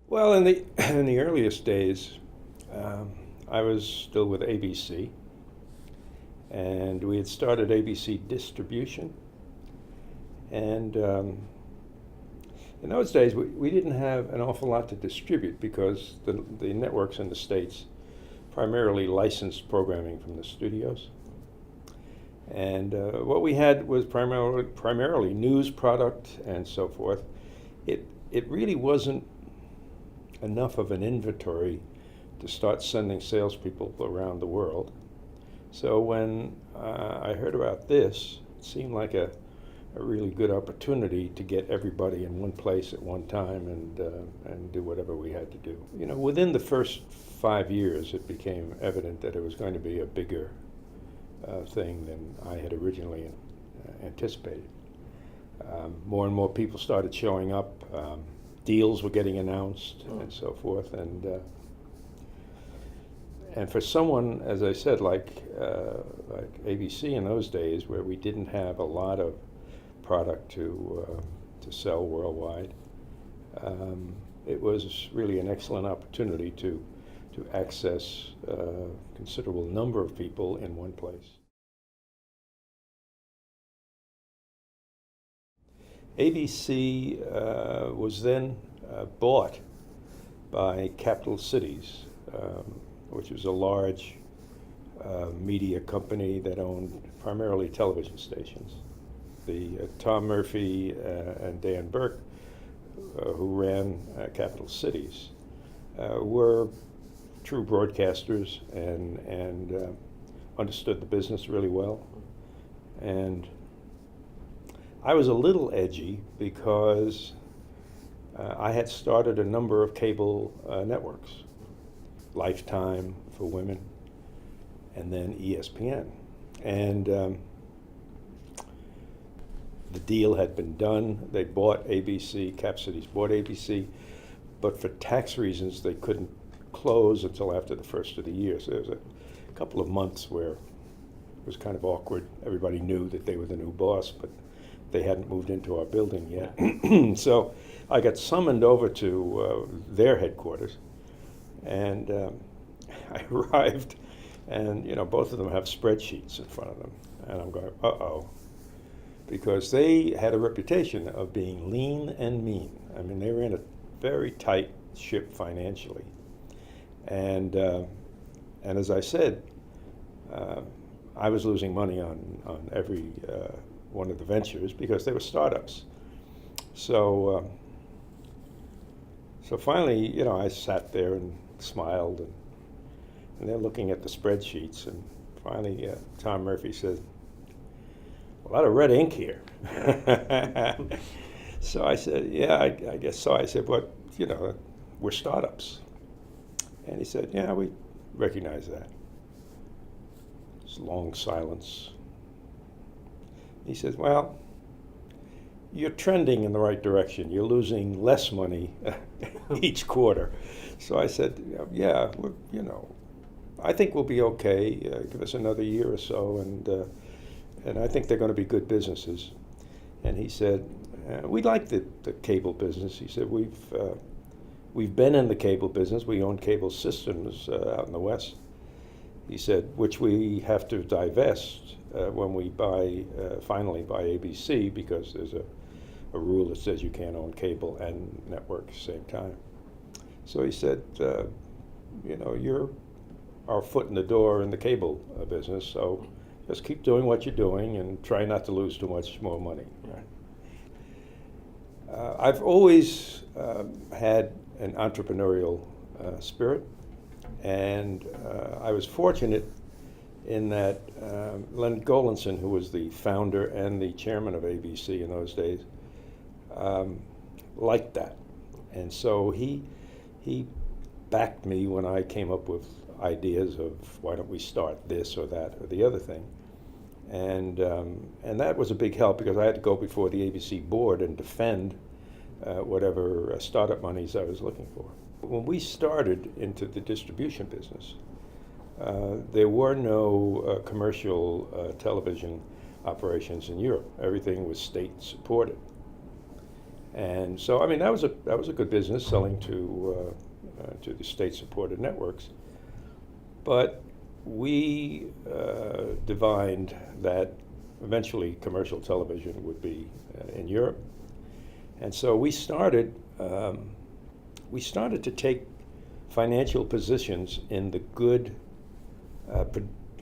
Well, in the in the earliest days, um, I was still with ABC, and we had started ABC Distribution. And in those days, we didn't have an awful lot to distribute because the networks in the States primarily licensed programming from the studios. And what we had was primarily news product and so forth. It really wasn't enough of an inventory to start sending salespeople around the world. So when I heard about this, it seemed like a really good opportunity to get everybody in one place at one time and do whatever we had to do. You know, within the first 5 years, it became evident that it was going to be a bigger thing than I had originally anticipated. More and more people started showing up. Deals were getting announced and so forth, and for someone, as I said, like ABC in those days, where we didn't have a lot of product to sell worldwide, it was really an excellent opportunity to access a considerable number of people in one place. ABC was then bought by Capital Cities, which was a large media company that owned primarily television stations. The Tom Murphy and Dan Burke, who ran Capital Cities, were true broadcasters and understood the business really well. And I was a little edgy because I had started a number of cable networks, Lifetime for women, and then ESPN. And the deal had been done. They bought ABC, Cap Cities bought ABC, but for tax reasons they couldn't close until after the first of the year. So there was a couple of months where it was kind of awkward. Everybody knew that they were the new boss, but they hadn't moved into our building yet. So I got summoned over to their headquarters, and I arrived, and both of them have spreadsheets in front of them, and I'm going, uh-oh, because they had a reputation of being lean and mean. I mean, they were in a very tight ship financially, and as I said, I was losing money on every one of the ventures because they were startups. So finally, I sat there and smiled, and they're looking at the spreadsheets, and finally Tom Murphy said, "A lot of red ink here." So I said, "Yeah, I guess so." I said, "But we're startups." And he said, "Yeah, we recognize that." This long silence. He says, "Well, you're trending in the right direction. You're losing less money each quarter." So I said, "Yeah, I think we'll be okay. Give us another year or so, and I think they're going to be good businesses." And he said, "We like the cable business." He said, "We've been in the cable business. We own cable systems out in the West." He said, "which we have to divest when we finally buy ABC, because there's a rule that says you can't own cable and network at the same time." So he said, "You're our foot in the door in the cable business, so just keep doing what you're doing and try not to lose too much more money." I've always had an entrepreneurial spirit, and I was fortunate in that Len Golinson, who was the founder and the chairman of ABC in those days, liked that. And so he backed me when I came up with ideas of why don't we start this or that or the other thing. And that was a big help because I had to go before the ABC board and defend whatever startup monies I was looking for. When we started into the distribution business, there were no commercial television operations in Europe. Everything was state supported. And so, I mean, that was a good business, selling to the state-supported networks. But we divined that eventually commercial television would be in Europe, and so we started to take financial positions in the good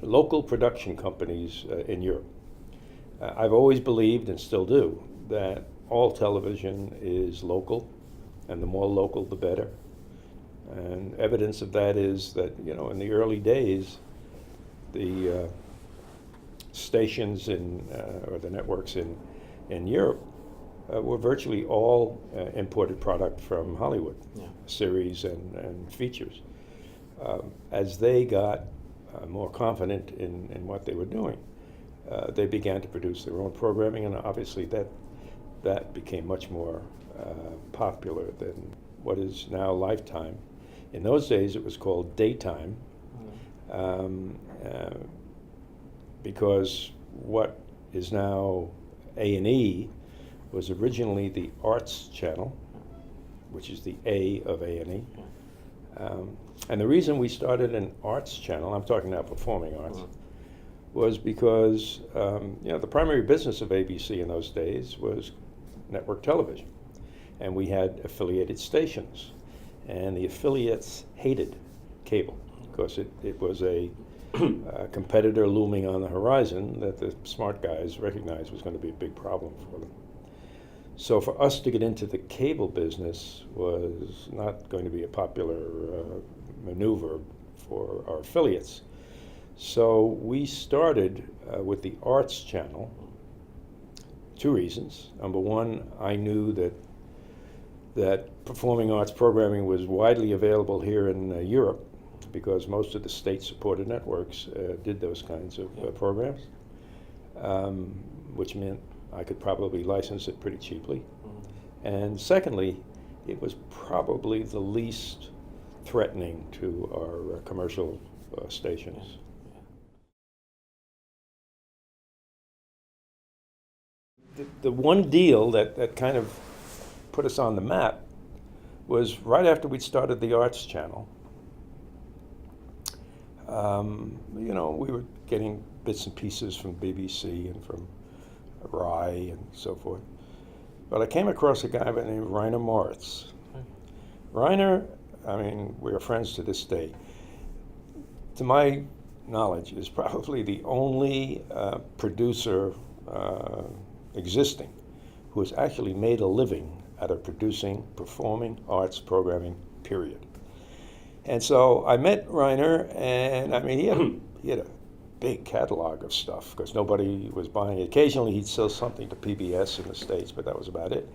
local production companies in Europe. I've always believed, and still do, that all television is local, and the more local, the better. And evidence of that is that, you know, in the early days, the stations or the networks in Europe were virtually all imported product from Hollywood, series and features. As they got more confident in what they were doing, they began to produce their own programming, and obviously that became much more popular than what is now Lifetime. In those days, it was called Daytime, because what is now A&E was originally the Arts Channel, which is the A of A&E. And the reason we started an Arts Channel, I'm talking now performing arts, was because you know, the primary business of ABC in those days was network television. And we had affiliated stations. And the affiliates hated cable because it was a competitor looming on the horizon that the smart guys recognized was going to be a big problem for them. So for us to get into the cable business was not going to be a popular maneuver for our affiliates. So we started with the Arts Channel. Two reasons. Number one, I knew that performing arts programming was widely available here in Europe, because most of the state-supported networks did those kinds of programs, which meant I could probably license it pretty cheaply. And secondly, it was probably the least threatening to our commercial stations. The one deal that kind of put us on the map was right after we'd started the Arts Channel. You know, we were getting bits and pieces from BBC and from Rai and so forth. But I came across a guy by the name of Rainer Moritz. Rainer, I mean, we're friends to this day. To my knowledge, is probably the only producer existing who has actually made a living out of producing performing arts programming, period. And so I met Rainer, and I mean, he had a big catalog of stuff because nobody was buying it. Occasionally he'd sell something to PBS in the States, but that was about it.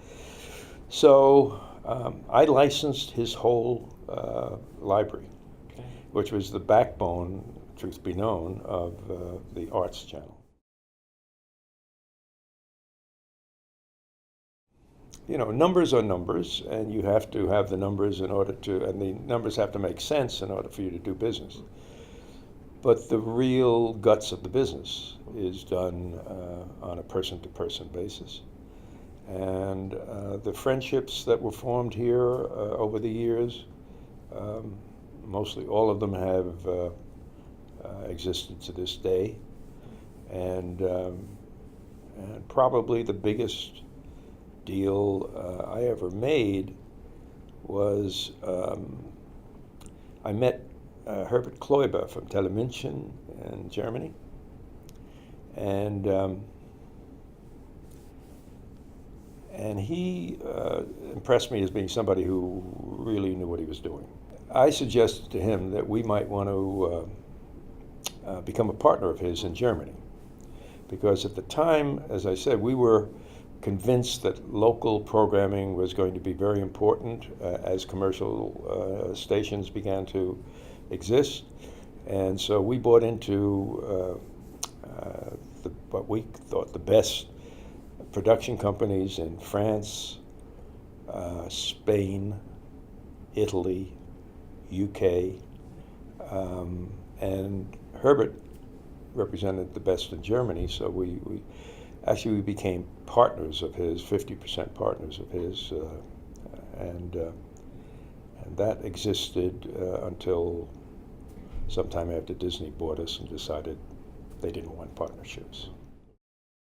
So I licensed his whole library, which was the backbone, truth be known, of the Arts Channel. You know, numbers are numbers, and you have to have the numbers in order to, and the numbers have to make sense in order for you to do business. But the real guts of the business is done on a person-to-person basis. And the friendships that were formed here over the years, mostly all of them have existed to this day. And probably the biggest deal I ever made was I met Herbert Kloiber from Telemünchen in Germany, and he impressed me as being somebody who really knew what he was doing. I suggested to him that we might want to become a partner of his in Germany, because at the time, as I said, we were convinced that local programming was going to be very important as commercial stations began to exist. And so we bought into what we thought the best production companies in France, Spain, Italy, UK, and Herbert represented the best in Germany, so Actually, we became partners of his, 50% partners of his, and that existed until sometime after Disney bought us and decided they didn't want partnerships.